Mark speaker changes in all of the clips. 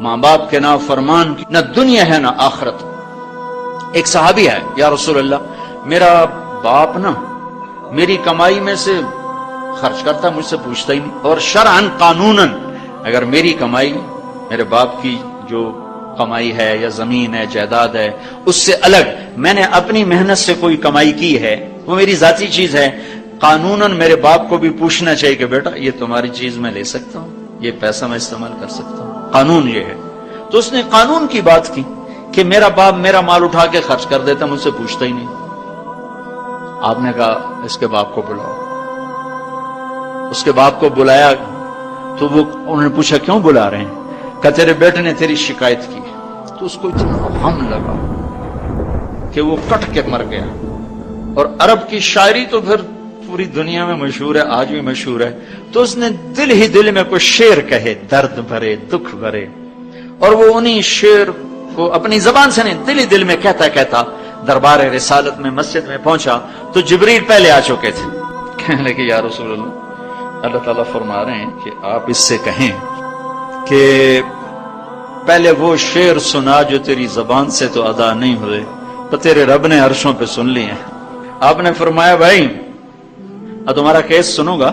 Speaker 1: ماں باپ کے نافرمان کی نہ دنیا ہے نہ آخرت۔ ایک صحابی ہے، یا رسول اللہ میرا باپ نا میری کمائی میں سے خرچ کرتا، مجھ سے پوچھتا ہی نہیں، اور شرعاً قانوناً اگر میری کمائی میرے باپ کی جو کمائی ہے یا زمین ہے جائیداد ہے اس سے الگ میں نے اپنی محنت سے کوئی کمائی کی ہے، وہ میری ذاتی چیز ہے، قانوناً میرے باپ کو بھی پوچھنا چاہیے کہ بیٹا یہ تمہاری چیز میں لے سکتا ہوں، یہ پیسہ میں استعمال کر سکتا ہوں، قانون یہ ہے۔ تو اس نے قانون کی بات کی کہ میرا باپ میرا مال اٹھا کے خرچ کر دیتا، مجھ سے پوچھتا ہی نہیں۔ آپ نے کہا اس کے باپ کو بلاؤ۔ اس کے باپ کو بلایا تو وہ انہوں نے پوچھا کیوں بلا رہے ہیں؟ کہ تیرے بیٹے نے تیری شکایت کی۔ تو اس کو اتنا غم لگا کہ وہ کٹ کے مر گیا۔ اور عرب کی شاعری تو پھر پوری دنیا میں مشہور ہے، آج بھی مشہور ہے۔ تو اس نے دل ہی دل میں کوئی شعر کہے، درد بھرے دکھ بھرے، اور وہ انہی شعر کو اپنی زبان سے نہیں دل ہی دل میں کہتا کہتا دربار رسالت میں مسجد میں پہنچا تو جبریل پہلے آ چکے تھے۔ کہنے لگے یا رسول اللہ تعالیٰ فرما رہے ہیں کہ آپ اس سے کہیں کہ پہلے وہ شعر سنا جو تیری زبان سے تو ادا نہیں ہوئے، تو تیرے رب نے عرشوں پہ سن لیے۔ آپ نے فرمایا بھائی اب تمہارا کیس سنوں گا،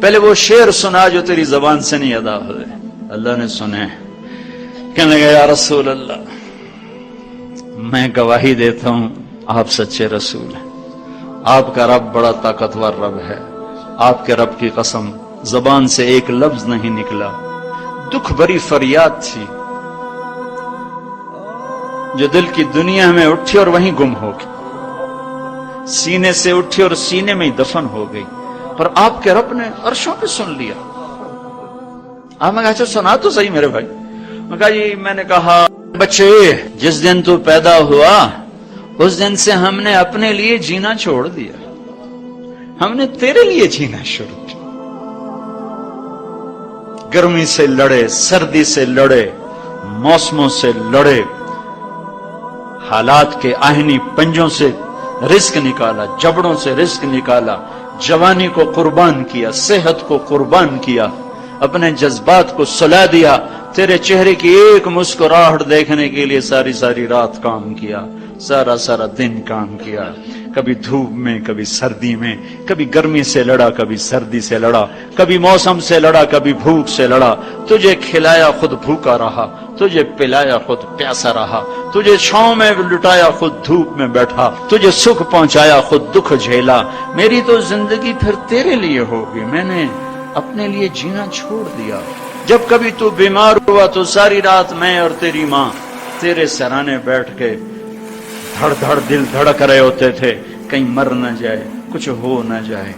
Speaker 1: پہلے وہ شعر سنا جو تیری زبان سے نہیں ادا ہوئے۔ اللہ نے سنے۔ کہنے لگا یا رسول اللہ میں گواہی دیتا ہوں آپ سچے رسول ہیں، آپ کا رب بڑا طاقتور رب ہے، آپ کے رب کی قسم زبان سے ایک لفظ نہیں نکلا، دکھ بھری فریاد تھی جو دل کی دنیا میں اٹھی اور وہیں گم ہو گئی، سینے سے اٹھی اور سینے میں ہی دفن ہو گئی، پر آپ کے رب نے عرشوں پہ سن لیا۔ آپ نے کہا اچھا سنا تو صحیح میرے بھائی۔ میں کہا جی میں نے کہا بچے جس دن تو پیدا ہوا اس دن سے ہم نے اپنے لیے جینا چھوڑ دیا، ہم نے تیرے لیے جینا شروع کیا۔ گرمی سے لڑے، سردی سے لڑے، موسموں سے لڑے، حالات کے آہنی پنجوں سے رزق نکالا، جبڑوں سے رزق نکالا، جوانی کو قربان کیا، صحت کو قربان کیا، اپنے جذبات کو سلا دیا، تیرے چہرے کی ایک مسکراہٹ دیکھنے کے لیے ساری ساری رات کام کیا، سارا سارا دن کام کیا، کبھی دھوپ میں کبھی سردی میں، کبھی گرمی سے لڑا کبھی سردی سے لڑا، کبھی موسم سے لڑا کبھی بھوک سے لڑا، تجھے کھلایا خود بھوکا رہا، تجھے پلایا خود پیاسا رہا، تجھے چھاؤں میں لٹایا خود دھوپ میں بیٹھا، تجھے سکھ پہنچایا خود دکھ جھیلا۔ میری تو زندگی پھر تیرے لیے ہوگی، میں نے اپنے لیے جینا چھوڑ دیا۔ جب کبھی تو بیمار ہوا تو ساری رات میں اور تیری ماں تیرے سرانے بیٹھ کے دھڑ دھڑ دل دھڑک رہے ہوتے تھے، کہیں مر نہ جائے، کچھ ہو نہ جائے۔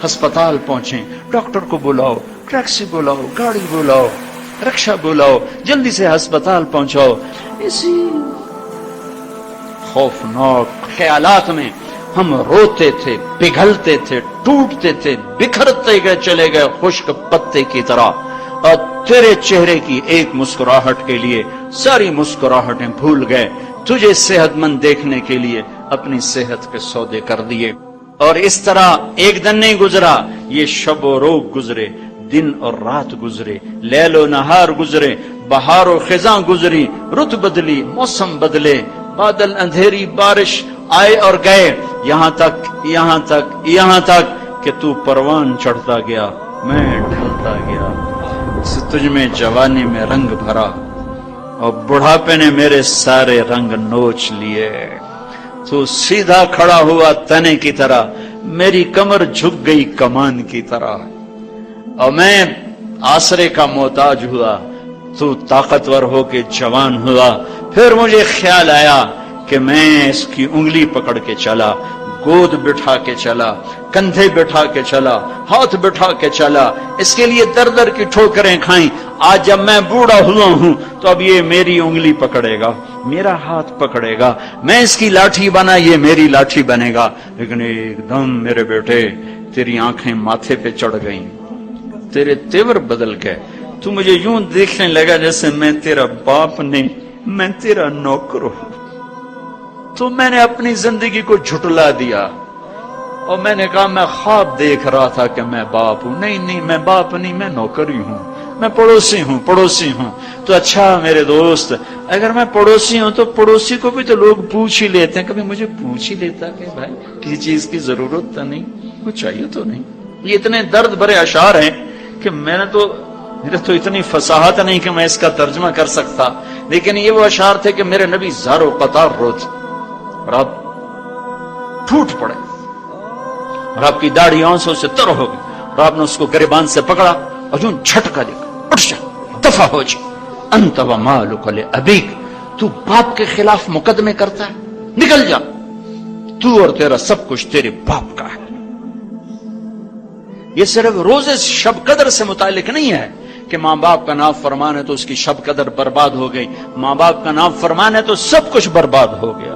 Speaker 1: ہسپتال پہنچیں، ڈاکٹر کو بلاؤ، ٹیکسی بلاؤ، گاڑی بلاؤ، رکشہ بلاؤ، جلدی سے ہسپتال پہنچاؤ۔ اسی خوفناک خیالات میں ہم روتے تھے، پگھلتے تھے، ٹوٹتے تھے، بکھرتے گئے چلے گئے خشک پتے کی طرح، اور تیرے چہرے کی ایک مسکراہٹ کے لیے ساری مسکراہٹیں بھول گئے، تجھے صحت مند دیکھنے کے لیے اپنی صحت کے سودے کر دیے۔ اور اس طرح ایک دن نہیں گزرا، یہ شب و روز گزرے، دن اور رات گزرے، لیل و نہار گزرے، بہار و خزاں گزری، رت بدلی، موسم بدلے، بادل اندھیری بارش آئے اور گئے، یہاں تک کہ تو پروان چڑھتا گیا، میں ڈھلتا گیا، تجھ میں جوانی میں رنگ بھرا اور بڑھاپے نے میرے سارے رنگ نوچ لیے۔ تو سیدھا کھڑا ہوا تنے کی طرح، میری کمر جھک گئی کمان کی طرح، اور میں آسرے کا محتاج ہوا، تو طاقتور ہو کے جوان ہوا۔ پھر مجھے خیال آیا کہ میں اس کی انگلی پکڑ کے چلا، گود بٹھا کے چلا، کندھے بٹھا کے چلا، ہاتھ بٹھا کے چلا، اس کے لیے در در کی ٹھوکریں کھائیں۔ آج جب میں بوڑھا ہوا ہوں تو اب یہ میری انگلی پکڑے گا، میرا ہاتھ پکڑے گا، میں اس کی لاٹھی بنا، یہ میری لاٹھی بنے گا۔ لیکن ایک دم میرے بیٹے تیری آنکھیں ماتھے پہ چڑھ گئیں، تیرے تیور بدل گئے، تو مجھے یوں دیکھنے لگا جیسے میں تیرا باپ نہیں، میں تیرا نوکر ہوں۔ تو میں نے اپنی زندگی کو جھٹلا دیا اور میں نے کہا میں خواب دیکھ رہا تھا کہ میں باپ ہوں۔ نہیں میں باپ نہیں، میں نوکر ہی ہوں۔ میں پڑوسی ہوں تو اچھا میرے دوست، اگر میں پڑوسی ہوں تو پڑوسی کو بھی تو لوگ پوچھ ہی لیتے ہیں، کبھی مجھے پوچھ ہی لیتا کہ بھائی کسی چیز کی ضرورت تو نہیں، کچھ چاہیے تو نہیں۔ یہ اتنے درد بھرے اشعار ہیں کہ میرے تو اتنی فصاحت نہیں کہ میں اس کا ترجمہ کر سکتا، لیکن یہ وہ اشعار تھے کہ میرے نبی زار و قطار روتے اور آپ ٹوٹ پڑے اور آپ کی داڑھی آنسوں سے تر ہو گئی اور آپ نے اس کو گریبان سے پکڑا اور جو جھٹکا دے کر اٹھ جا، دفع ہو جا، انت و مالک لابیک، تو باپ کے خلاف مقدمے کرتا ہے، نکل جا، تو اور تیرا سب کچھ تیرے باپ کا ہے۔ یہ صرف روزے شب قدر سے متعلق نہیں ہے کہ ماں باپ کا نافرمان ہے تو اس کی شب قدر برباد ہو گئی، ماں باپ کا نافرمان ہے تو سب کچھ برباد ہو گیا۔